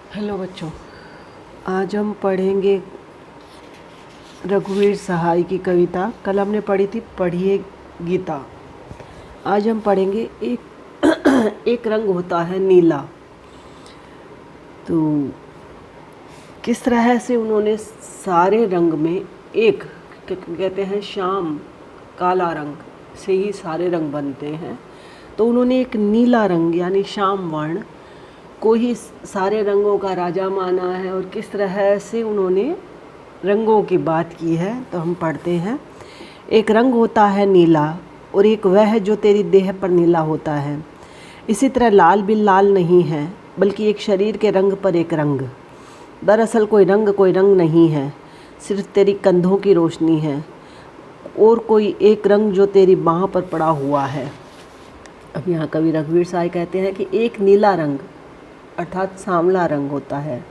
Hello बच्चों, आज हम पढ़ेंगे रघुवीर सहाय की कविता। कल हमने पढ़ी थी पढ़िए गीता। आज हम पढ़ेंगे एक रंग होता है नीला। तो किस तरह से उन्होंने सारे रंग में एक कहते हैं श्याम काला रंग से ही सारे रंग बनते हैं, तो उन्होंने एक नीला रंग यानी श्याम वर्ण को ही सारे रंगों का राजा माना है। और किस तरह से उन्होंने रंगों की बात की है, तो हम पढ़ते हैं। एक रंग होता है नीला और एक वह जो तेरी देह पर नीला होता है। इसी तरह लाल भी लाल नहीं है, बल्कि एक शरीर के रंग पर एक रंग। दरअसल कोई रंग नहीं है, सिर्फ तेरी कंधों की रोशनी है। और कोई एक रंग जो तेरी बाँह पर पड़ा हुआ है। अब यहाँ कवि रघुवीर सहाय कहते हैं कि एक नीला रंग अर्थात सांवला रंग होता है,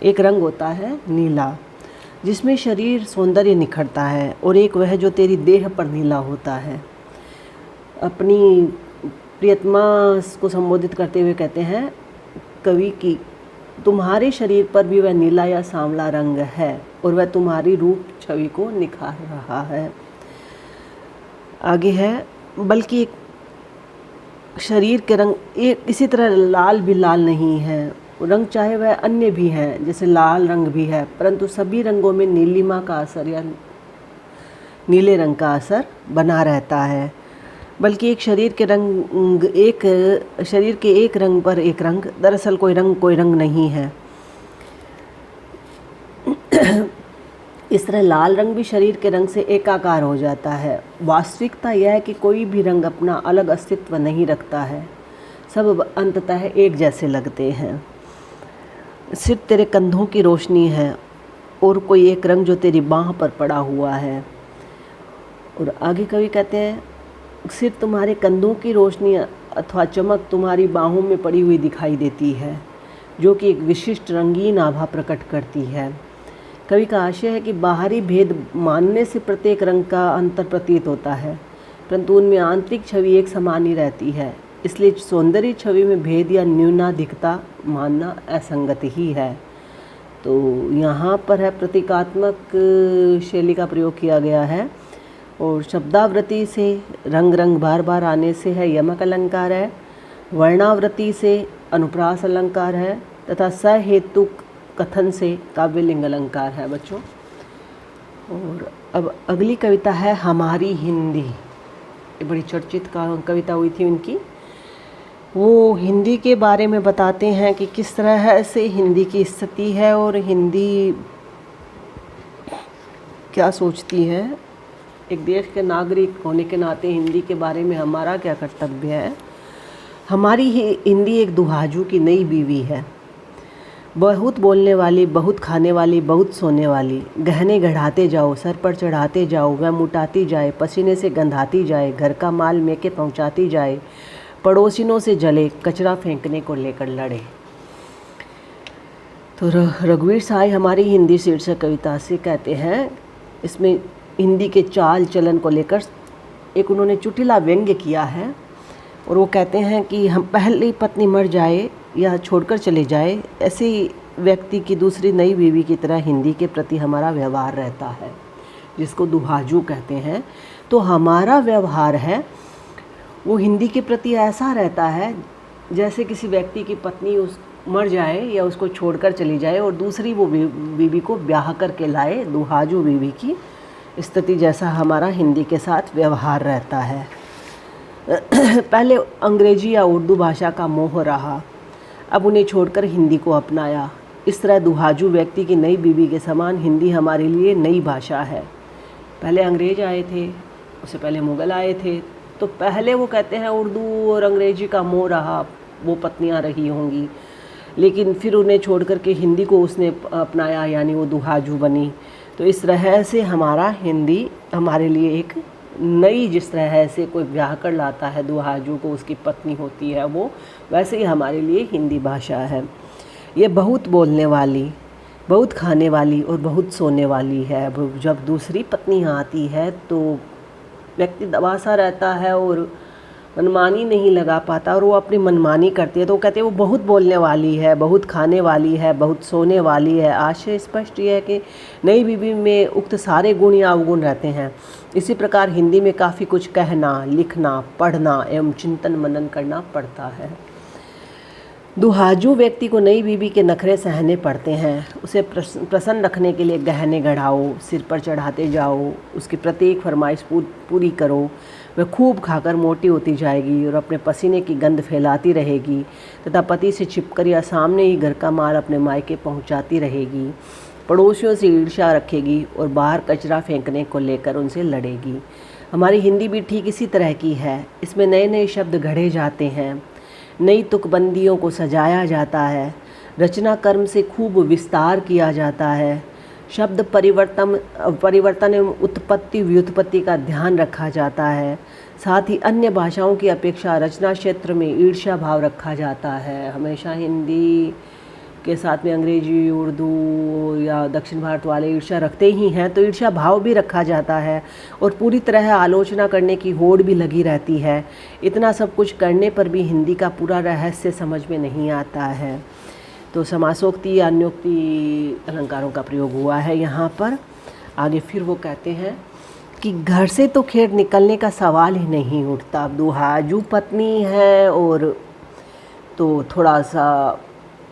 एक रंग होता है नीला जिसमें शरीर सौंदर्य निखरता है, और एक वह जो तेरी देह पर नीला होता है। अपनी प्रियतमा को संबोधित करते हुए कहते हैं कवि की तुम्हारे शरीर पर भी वह नीला या सांवला रंग है, और वह तुम्हारी रूप छवि को निखार रहा है। आगे है, बल्कि एक शरीर के रंग एक इसी तरह लाल भी लाल नहीं है। रंग चाहे वह अन्य भी हैं, जैसे लाल रंग भी है, परंतु सभी रंगों में नीलिमा का असर या नीले रंग का असर बना रहता है। बल्कि एक शरीर के एक रंग पर एक रंग, दरअसल कोई रंग नहीं है। इस तरह लाल रंग भी शरीर के रंग से एकाकार हो जाता है। वास्तविकता यह है कि कोई भी रंग अपना अलग अस्तित्व नहीं रखता है, सब अंततः एक जैसे लगते हैं। सिर्फ तेरे कंधों की रोशनी है और कोई एक रंग जो तेरी बाँह पर पड़ा हुआ है। और आगे कवि कहते हैं सिर्फ तुम्हारे कंधों की रोशनी अथवा चमक तुम्हारी बाहों में पड़ी हुई दिखाई देती है, जो कि एक विशिष्ट रंगीन आभा प्रकट करती है। कवि का आशय है कि बाहरी भेद मानने से प्रत्येक रंग का अंतर प्रतीत होता है, परंतु उनमें आंतरिक छवि एक समान ही रहती है। इसलिए सौंदर्य छवि में भेद या न्यूनाधिकता मानना असंगत ही है। तो यहाँ पर है प्रतीकात्मक शैली का प्रयोग किया गया है, और शब्दावृत्ति से रंग बार बार आने से है यमक अलंकार है, वर्णावृत्ति से अनुप्रास अलंकार है, तथा सहेतुक कथन से काव्यलिंग अलंकार है बच्चों। और अब अगली कविता है हमारी हिंदी। ये बड़ी चर्चित कविता हुई थी उनकी। वो हिंदी के बारे में बताते हैं कि किस तरह से हिंदी की स्थिति है और हिंदी क्या सोचती है। एक देश के नागरिक होने के नाते हिंदी के बारे में हमारा क्या कर्तव्य है। हमारी हिंदी एक दुहाजू की नई बीवी है, बहुत बोलने वाली, बहुत खाने वाली, बहुत सोने वाली। गहने गढ़ाते जाओ, सर पर चढ़ाते जाओ, वह मुटाती जाए, पसीने से गंधाती जाए, घर का माल मेके पहुंचाती जाए, पड़ोसिनों से जले, कचरा फेंकने को लेकर लड़े। तो रघुवीर सहाय हमारी हिंदी शीर्षक कविता से कहते हैं, इसमें हिंदी के चाल चलन को लेकर एक उन्होंने चुटिला व्यंग्य किया है। और वो कहते हैं कि हम पहली पत्नी मर जाए या छोड़कर चले जाए, ऐसे व्यक्ति की दूसरी नई बीवी की तरह हिंदी के प्रति हमारा व्यवहार रहता है, जिसको दुहाजू कहते हैं। तो हमारा व्यवहार है वो हिंदी के प्रति ऐसा रहता है जैसे किसी व्यक्ति की पत्नी मर जाए या उसको छोड़कर चली जाए और दूसरी वो बीवी को ब्याह करके लाए, दुहाजू बीवी की स्थिति जैसा हमारा हिंदी के साथ व्यवहार रहता है। पहले अंग्रेजी या उर्दू भाषा का मोह रहा, अब उन्हें छोड़कर हिंदी को अपनाया। इस तरह दुहाजू व्यक्ति की नई बीवी के समान हिंदी हमारे लिए नई भाषा है। पहले अंग्रेज आए थे, उससे पहले मुग़ल आए थे, तो पहले वो कहते हैं उर्दू और अंग्रेजी का मोह रहा, वो पत्नियां रही होंगी, लेकिन फिर उन्हें छोड़ कर के हिंदी को उसने अपनाया, यानी वो दुहाजू बनी। तो इस तरह से हमारा हिंदी हमारे लिए एक नई, जिस तरह से कोई ब्याह कर लाता है दुहाजू को, उसकी पत्नी होती है वो, वैसे ही हमारे लिए हिंदी भाषा है। ये बहुत बोलने वाली, बहुत खाने वाली और बहुत सोने वाली है। अब जब दूसरी पत्नी आती है तो व्यक्ति दबासा रहता है और मनमानी नहीं लगा पाता और वो अपनी मनमानी करती है। तो वो कहते हैं वो बहुत बोलने वाली है, बहुत खाने वाली है, बहुत सोने वाली है। आशय स्पष्ट ये है कि नई बीवी में उक्त सारे गुण या अवगुण रहते हैं। इसी प्रकार हिंदी में काफ़ी कुछ कहना, लिखना, पढ़ना एवं चिंतन मनन करना पड़ता है। दुहाजू व्यक्ति को नई बीवी के नखरे सहने पड़ते हैं। उसे प्रसन्न रखने के लिए गहने गढ़ाओ, सिर पर चढ़ाते जाओ, उसकी प्रत्येक फरमाइश पूरी करो। वह खूब खाकर मोटी होती जाएगी और अपने पसीने की गंध फैलाती रहेगी तथा पति से छिपकर या सामने ही घर का माल अपने मायके पहुंचाती रहेगी। पड़ोसियों से ईर्ष्या रखेगी और बाहर कचरा फेंकने को लेकर उनसे लड़ेगी। हमारी हिंदी भी ठीक इसी तरह की है। इसमें नए नए शब्द गढ़े जाते हैं, नई तुकबंदियों को सजाया जाता है, रचना कर्म से खूब विस्तार किया जाता है, शब्द परिवर्तन एवं उत्पत्ति व्युत्पत्ति का ध्यान रखा जाता है। साथ ही अन्य भाषाओं की अपेक्षा रचना क्षेत्र में ईर्ष्या भाव रखा जाता है। हमेशा हिंदी के साथ में अंग्रेजी, उर्दू या दक्षिण भारत वाले ईर्ष्या रखते ही हैं, तो ईर्ष्या भाव भी रखा जाता है और पूरी तरह आलोचना करने की होड़ भी लगी रहती है। इतना सब कुछ करने पर भी हिंदी का पूरा रहस्य समझ में नहीं आता है। तो समासोक्ति या अन्योक्ति अलंकारों का प्रयोग हुआ है यहाँ पर। आगे फिर वो कहते हैं कि घर से तो खैर निकलने का सवाल ही नहीं उठता। अब दुहाजू पत्नी है और तो थोड़ा सा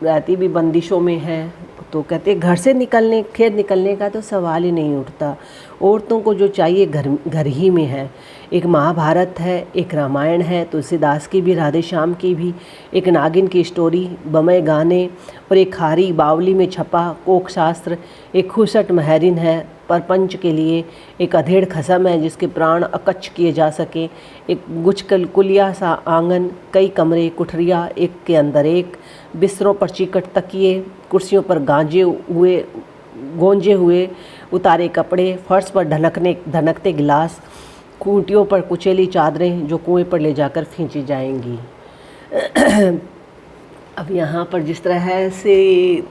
रहती भी बंदिशों में है, तो कहते घर से निकलने का तो सवाल ही नहीं उठता। औरतों को जो चाहिए घर ही में है। एक महाभारत है, एक रामायण है, तुलसीदास की भी, राधे श्याम की भी, एक नागिन की स्टोरी, बमय गाने और एक खारी बावली में छपा कोक शास्त्र, एक खुसट महरिन है परपंच के लिए, एक अधेड़ खसम है जिसके प्राण अकच्छ किए जा सके, एक गुचकुलिया सा आंगन, कई कमरे कुठरिया एक के अंदर एक, बिस्तरों पर चिकट तकिए, कुर्सियों पर गोंजे हुए उतारे कपड़े, फर्श पर धनकते गिलास, खूंटियों पर कुचेली चादरें जो कुएं पर ले जाकर खींची जाएंगी। अब यहाँ पर जिस तरह से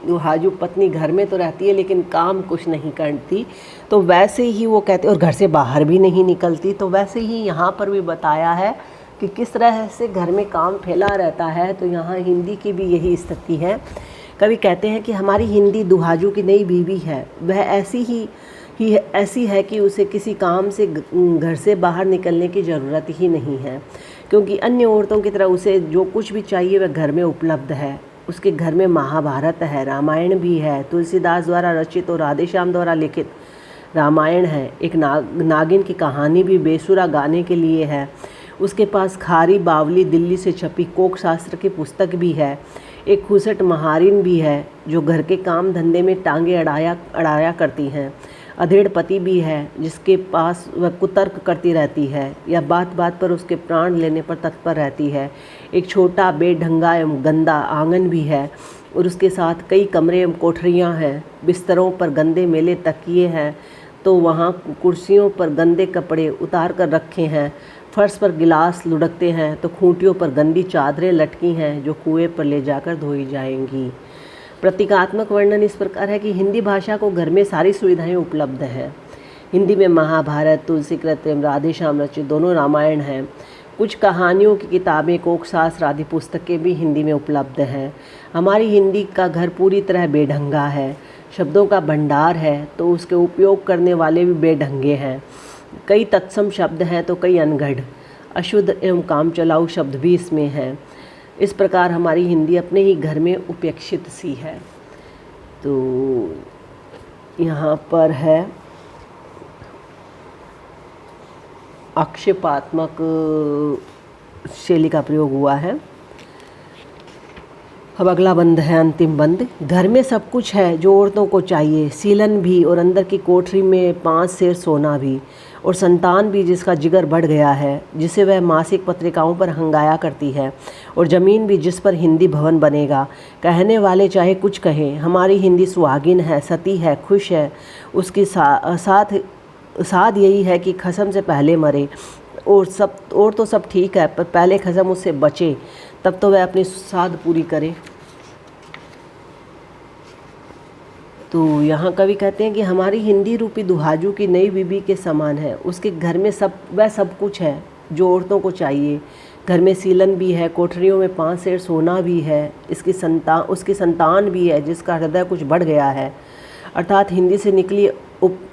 दुहाजू पत्नी घर में तो रहती है लेकिन काम कुछ नहीं करती, तो वैसे ही वो कहते और घर से बाहर भी नहीं निकलती, तो वैसे ही यहाँ पर भी बताया है कि किस तरह से घर में काम फैला रहता है। तो यहाँ हिंदी की भी यही स्थिति है। कवि कहते हैं कि हमारी हिंदी दुहाजू की नई बीवी है, वह ऐसी है कि उसे किसी काम से घर से बाहर निकलने की ज़रूरत ही नहीं है, क्योंकि अन्य औरतों की तरह उसे जो कुछ भी चाहिए वह घर में उपलब्ध है। उसके घर में महाभारत है, रामायण भी है, तुलसीदास द्वारा रचित और राधे श्याम द्वारा लिखित रामायण है, एक नागिन की कहानी भी बेसुरा गाने के लिए है, उसके पास खारी बावली दिल्ली से छपी कोक शास्त्र की पुस्तक भी है, एक खुसट महारिन भी है जो घर के काम धंधे में टांगे अड़ाया करती हैं, अधेड़ पति भी है जिसके पास वह कुतर्क करती रहती है या बात बात पर उसके प्राण लेने पर तत्पर रहती है, एक छोटा बेढंगा एवं गंदा आंगन भी है और उसके साथ कई कमरे एवं कोठरियाँ हैं, बिस्तरों पर गंदे मेले तकिए हैं तो वहाँ कुर्सियों पर गंदे कपड़े उतार कर रखे हैं, फर्श पर गिलास लुढ़कते हैं तो खूंटियों पर गंदी चादरें लटकी हैं जो कुएं पर ले जाकर धोई जाएंगी। प्रतीकात्मक वर्णन इस प्रकार है कि हिंदी भाषा को घर में सारी सुविधाएं उपलब्ध हैं। हिंदी में महाभारत, तुलसी कृत्रिम, राधे श्याम रचित दोनों रामायण हैं। कुछ कहानियों की किताबें, कोक शास्त्र आदि पुस्तकें भी हिंदी में उपलब्ध हैं। हमारी हिंदी का घर पूरी तरह बेढंगा है, शब्दों का भंडार है तो उसके उपयोग करने वाले भी बेढंगे हैं। कई तत्सम शब्द हैं तो कई अनगढ़, अशुद्ध एवं काम चलाऊ शब्द भी इसमें हैं। इस प्रकार हमारी हिंदी अपने ही घर में उपेक्षित सी है। तो यहाँ पर है आक्षेपात्मक शैली का प्रयोग हुआ है। अब अगला बंद है अंतिम बंद। घर में सब कुछ है जो औरतों को चाहिए, सीलन भी और अंदर की कोठरी में 5 सेर सोना भी और संतान भी जिसका जिगर बढ़ गया है, जिसे वह मासिक पत्रिकाओं पर हंगाया करती है, और ज़मीन भी जिस पर हिंदी भवन बनेगा। कहने वाले चाहे कुछ कहें, हमारी हिंदी सुहागिन है, सती है, खुश है। उसकी साथ यही है कि खसम से पहले मरे और तो सब ठीक है, पर पहले खसम उससे बचे, तब तो वह अपनी साध पूरी करे। तो यहाँ कवि कहते हैं कि हमारी हिंदी रूपी दुहाजू की नई बीबी के समान है। उसके घर में सब कुछ है जो औरतों को चाहिए, घर में सीलन भी है, कोठरियों में 5 सेर सोना भी है, उसकी संतान भी है जिसका हृदय कुछ बढ़ गया है। अर्थात हिंदी से निकली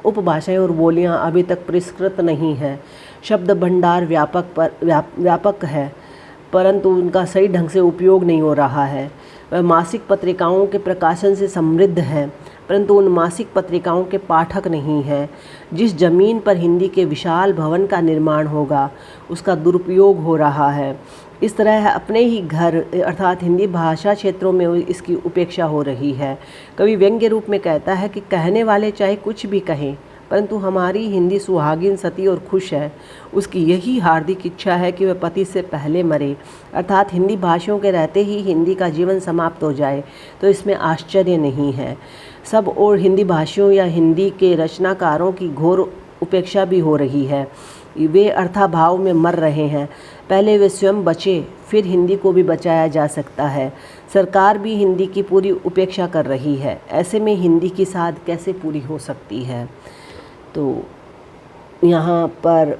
उपभाषाएं और बोलियां अभी तक परिष्कृत नहीं है। शब्द भंडार व्यापक है, परंतु उनका सही ढंग से उपयोग नहीं हो रहा है। वह मासिक पत्रिकाओं के प्रकाशन से समृद्ध है, परंतु उन मासिक पत्रिकाओं के पाठक नहीं हैं। जिस जमीन पर हिंदी के विशाल भवन का निर्माण होगा, उसका दुरुपयोग हो रहा है। इस तरह अपने ही घर अर्थात हिंदी भाषा क्षेत्रों में इसकी उपेक्षा हो रही है। कवि व्यंग्य रूप में कहता है कि कहने वाले चाहे कुछ भी कहें, परंतु हमारी हिंदी सुहागिन, सती और खुश है। उसकी यही हार्दिक इच्छा है कि वह पति से पहले मरे, अर्थात हिंदी भाषियों के रहते ही हिंदी का जीवन समाप्त हो जाए, तो इसमें आश्चर्य नहीं है। सब और हिंदी भाषियों या हिंदी के रचनाकारों की घोर उपेक्षा भी हो रही है। वे अर्थाभाव में मर रहे हैं। पहले वे स्वयं बचे, फिर हिंदी को भी बचाया जा सकता है। सरकार भी हिंदी की पूरी उपेक्षा कर रही है। ऐसे में हिंदी की साध कैसे पूरी हो सकती है? तो यहाँ पर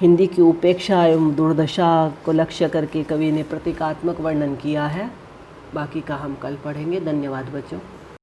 हिंदी की उपेक्षा एवं दुर्दशा को लक्ष्य करके कवि ने प्रतीकात्मक वर्णन किया है। बाकी का हम कल पढ़ेंगे। धन्यवाद बच्चों।